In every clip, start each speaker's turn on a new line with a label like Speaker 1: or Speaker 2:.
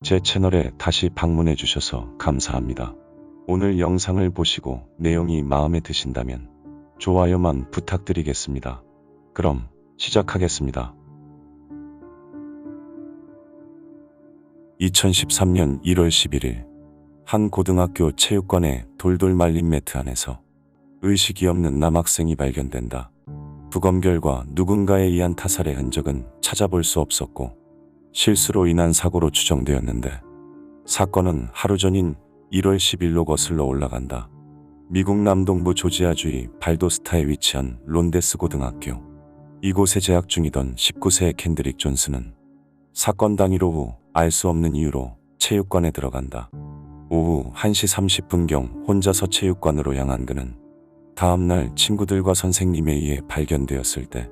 Speaker 1: 제 채널에 다시 방문해 주셔서 감사합니다. 오늘 영상을 보시고 내용이 마음에 드신다면 좋아요만 부탁드리겠습니다. 그럼 시작하겠습니다. 2013년 1월 11일 한 고등학교 체육관의 돌돌 말린 매트 안에서 의식이 없는 남학생이 발견된다. 부검 결과 누군가에 의한 타살의 흔적은 찾아볼 수 없었고 실수로 인한 사고로 추정되었는데 사건은 하루 전인 1월 10일로 거슬러 올라간다. 미국 남동부 조지아주의 발도스타에 위치한 론데스 고등학교. 이곳에 재학 중이던 19세의 켄드릭 존슨은 사건 당일 오후 알 수 없는 이유로 체육관에 들어간다. 오후 1시 30분경 혼자서 체육관으로 향한 그는 다음날 친구들과 선생님에 의해 발견되었을 때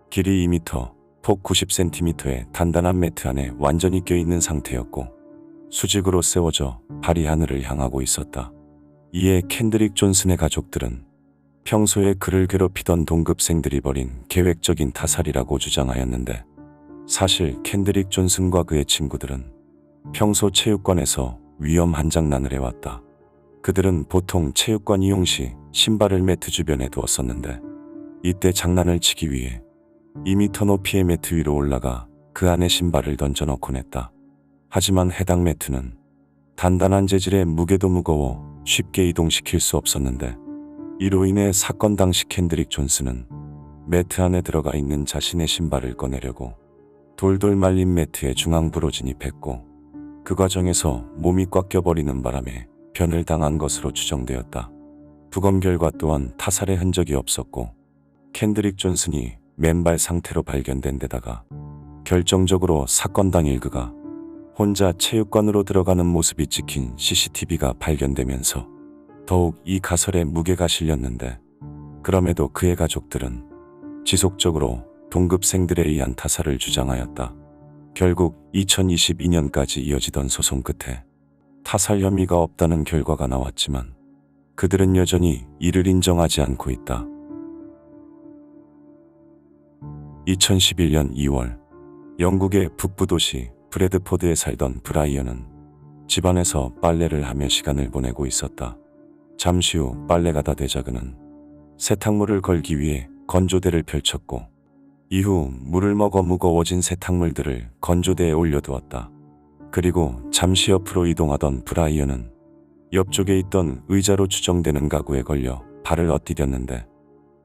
Speaker 1: 길이 2m, 폭 90cm의 단단한 매트 안에 완전히 껴있는 상태였고 수직으로 세워져 발이 하늘을 향하고 있었다. 이에 켄드릭 존슨의 가족들은 평소에 그를 괴롭히던 동급생들이 벌인 계획적인 타살이라고 주장하였는데 사실 켄드릭 존슨과 그의 친구들은 평소 체육관에서 위험한 장난을 해왔다. 그들은 보통 체육관 이용 시 신발을 매트 주변에 두었었는데 이때 장난을 치기 위해 2m 높이의 매트 위로 올라가 그 안에 신발을 던져넣곤 했다. 하지만 해당 매트는 단단한 재질에 무게도 무거워 쉽게 이동시킬 수 없었는데 이로 인해 사건 당시 켄드릭 존슨은 매트 안에 들어가 있는 자신의 신발을 꺼내려고 돌돌 말린 매트의 중앙부로 진입했고 그 과정에서 몸이 꽉 껴버리는 바람에 변을 당한 것으로 추정되었다. 부검 결과 또한 타살의 흔적이 없었고 켄드릭 존슨이 맨발 상태로 발견된 데다가 결정적으로 사건 당일 그가 혼자 체육관으로 들어가는 모습이 찍힌 CCTV가 발견되면서 더욱 이 가설에 무게가 실렸는데 그럼에도 그의 가족들은 지속적으로 동급생들에 의한 타살을 주장하였다. 결국 2022년까지 이어지던 소송 끝에 타살 혐의가 없다는 결과가 나왔지만 그들은 여전히 이를 인정하지 않고 있다. 2011년 2월 영국의 북부 도시 브래드포드에 살던 브라이언은 집안에서 빨래를 하며 시간을 보내고 있었다. 잠시 후 빨래가 다 되자 그는 세탁물을 걸기 위해 건조대를 펼쳤고 이후 물을 먹어 무거워진 세탁물들을 건조대에 올려두었다. 그리고 잠시 옆으로 이동하던 브라이언은 옆쪽에 있던 의자로 추정되는 가구에 걸려 발을 엇디뎠는데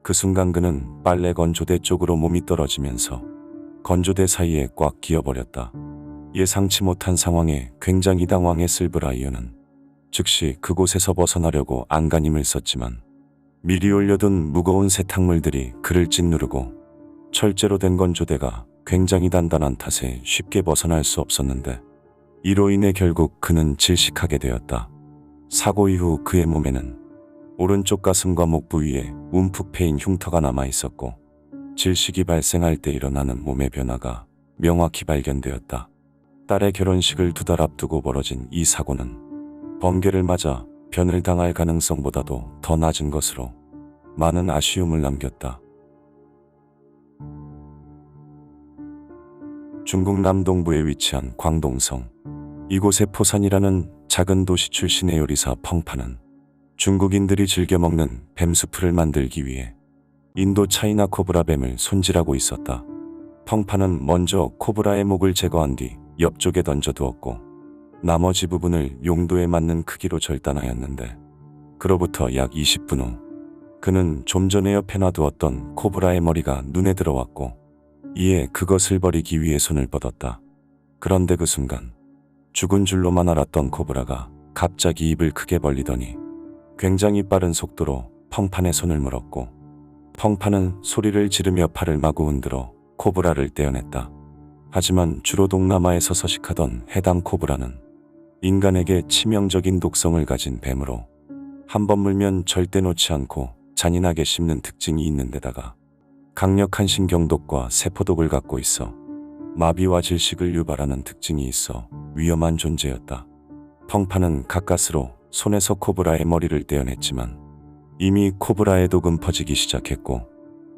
Speaker 1: 그 순간 그는 빨래 건조대 쪽으로 몸이 떨어지면서 건조대 사이에 꽉 끼어버렸다. 예상치 못한 상황에 굉장히 당황했을 브라이언은 즉시 그곳에서 벗어나려고 안간힘을 썼지만 미리 올려둔 무거운 세탁물들이 그를 짓누르고 철제로 된 건조대가 굉장히 단단한 탓에 쉽게 벗어날 수 없었는데 이로 인해 결국 그는 질식하게 되었다. 사고 이후 그의 몸에는 오른쪽 가슴과 목 부위에 움푹 패인 흉터가 남아 있었고 질식이 발생할 때 일어나는 몸의 변화가 명확히 발견되었다. 딸의 결혼식을 2달 앞두고 벌어진 이 사고는 번개를 맞아 변을 당할 가능성보다도 더 낮은 것으로 많은 아쉬움을 남겼다. 중국 남동부에 위치한 광동성. 이곳의 포산이라는 작은 도시 출신의 요리사 펑파는 중국인들이 즐겨 먹는 뱀수프를 만들기 위해 인도 차이나 코브라 뱀을 손질하고 있었다. 펑파는 먼저 코브라의 목을 제거한 뒤 옆쪽에 던져두었고 나머지 부분을 용도에 맞는 크기로 절단하였는데 그로부터 약 20분 후 그는 좀 전에 옆에 놔두었던 코브라의 머리가 눈에 들어왔고 이에 그것을 버리기 위해 손을 뻗었다. 그런데 그 순간 죽은 줄로만 알았던 코브라가 갑자기 입을 크게 벌리더니 굉장히 빠른 속도로 펑판의 손을 물었고 펑판은 소리를 지르며 팔을 마구 흔들어 코브라를 떼어냈다. 하지만 주로 동남아에서 서식하던 해당 코브라는 인간에게 치명적인 독성을 가진 뱀으로 한번 물면 절대 놓지 않고 잔인하게 씹는 특징이 있는 데다가 강력한 신경독과 세포독을 갖고 있어 마비와 질식을 유발하는 특징이 있어 위험한 존재였다. 펑파는 가까스로 손에서 코브라의 머리를 떼어냈지만 이미 코브라의 독은 퍼지기 시작했고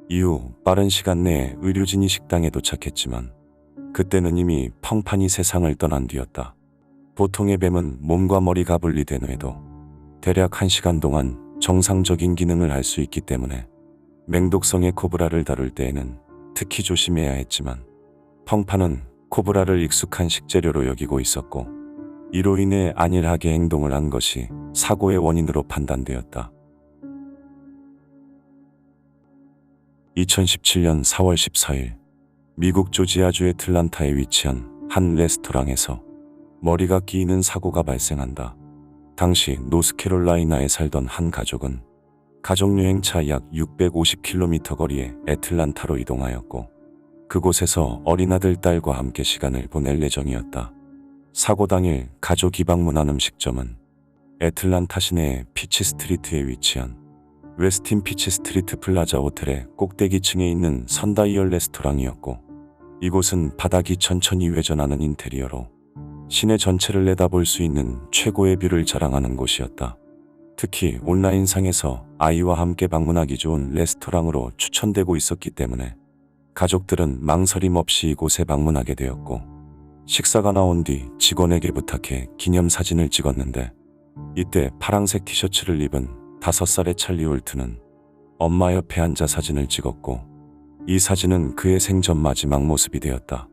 Speaker 1: 이후 빠른 시간 내에 의료진이 식당에 도착했지만 그때는 이미 펑판이 세상을 떠난 뒤였다. 보통의 뱀은 몸과 머리가 분리된 후에도 대략 1시간 동안 정상적인 기능을 할 수 있기 때문에 맹독성의 코브라를 다룰 때에는 특히 조심해야 했지만 펑파는 코브라를 익숙한 식재료로 여기고 있었고 이로 인해 안일하게 행동을 한 것이 사고의 원인으로 판단되었다. 2017년 4월 14일 미국 조지아주 애틀란타에 위치한 한 레스토랑에서 머리가 끼이는 사고가 발생한다. 당시 노스캐롤라이나에 살던 한 가족은 가족여행차 약 650km 거리의 애틀란타로 이동하였고 그곳에서 어린아들 딸과 함께 시간을 보낼 예정이었다. 사고 당일 가족이 방문한 음식점은 애틀란타 시내의 피치 스트리트에 위치한 웨스틴 피치 스트리트 플라자 호텔의 꼭대기층에 있는 선다이얼 레스토랑이었고 이곳은 바닥이 천천히 회전하는 인테리어로 시내 전체를 내다볼 수 있는 최고의 뷰를 자랑하는 곳이었다. 특히 온라인상에서 아이와 함께 방문하기 좋은 레스토랑으로 추천되고 있었기 때문에 가족들은 망설임 없이 이곳에 방문하게 되었고 식사가 나온 뒤 직원에게 부탁해 기념사진을 찍었는데 이때 파랑색 티셔츠를 입은 5살의 찰리 홀트는 엄마 옆에 앉아 사진을 찍었고 이 사진은 그의 생전 마지막 모습이 되었다.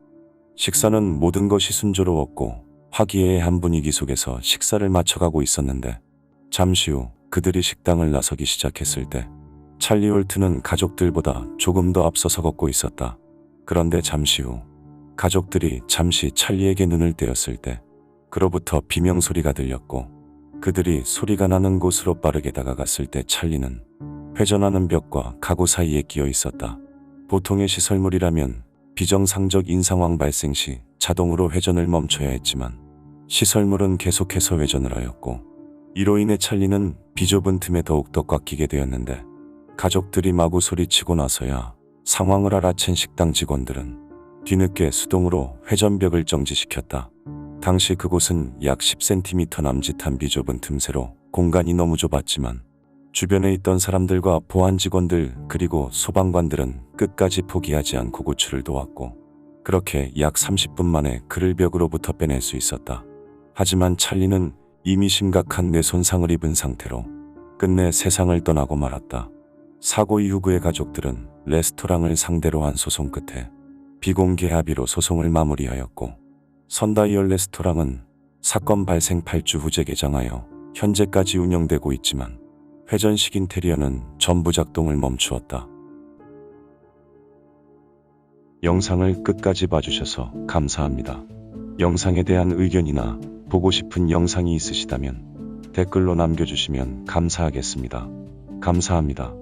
Speaker 1: 식사는 모든 것이 순조로웠고 화기애애한 분위기 속에서 식사를 마쳐가고 있었는데 잠시 후 그들이 식당을 나서기 시작했을 때 찰리 홀트는 가족들보다 조금 더 앞서서 걷고 있었다. 그런데 잠시 후 가족들이 잠시 찰리에게 눈을 떼었을 때 그로부터 비명소리가 들렸고 그들이 소리가 나는 곳으로 빠르게 다가갔을 때 찰리는 회전하는 벽과 가구 사이에 끼어 있었다. 보통의 시설물이라면 비정상적 인상황 발생 시 자동으로 회전을 멈춰야 했지만 시설물은 계속해서 회전을 하였고 이로 인해 찰리는 비좁은 틈에 더욱더 꽉 끼게 되었는데 가족들이 마구 소리치고 나서야 상황을 알아챈 식당 직원들은 뒤늦게 수동으로 회전벽을 정지시켰다. 당시 그곳은 약 10cm 남짓한 비좁은 틈새로 공간이 너무 좁았지만 주변에 있던 사람들과 보안 직원들 그리고 소방관들은 끝까지 포기하지 않고 구출을 도왔고 그렇게 약 30분 만에 그를 벽으로부터 빼낼 수 있었다. 하지만 찰리는 이미 심각한 뇌 손상을 입은 상태로 끝내 세상을 떠나고 말았다. 사고 이후 그의 가족들은 레스토랑을 상대로 한 소송 끝에 비공개 합의로 소송을 마무리하였고 선다이얼 레스토랑은 사건 발생 8주 후제 개장하여 현재까지 운영되고 있지만 회전식 인테리어는 전부 작동을 멈추었다. 영상을 끝까지 봐주셔서 감사합니다. 영상에 대한 의견이나 보고 싶은 영상이 있으시다면 댓글로 남겨주시면 감사하겠습니다. 감사합니다.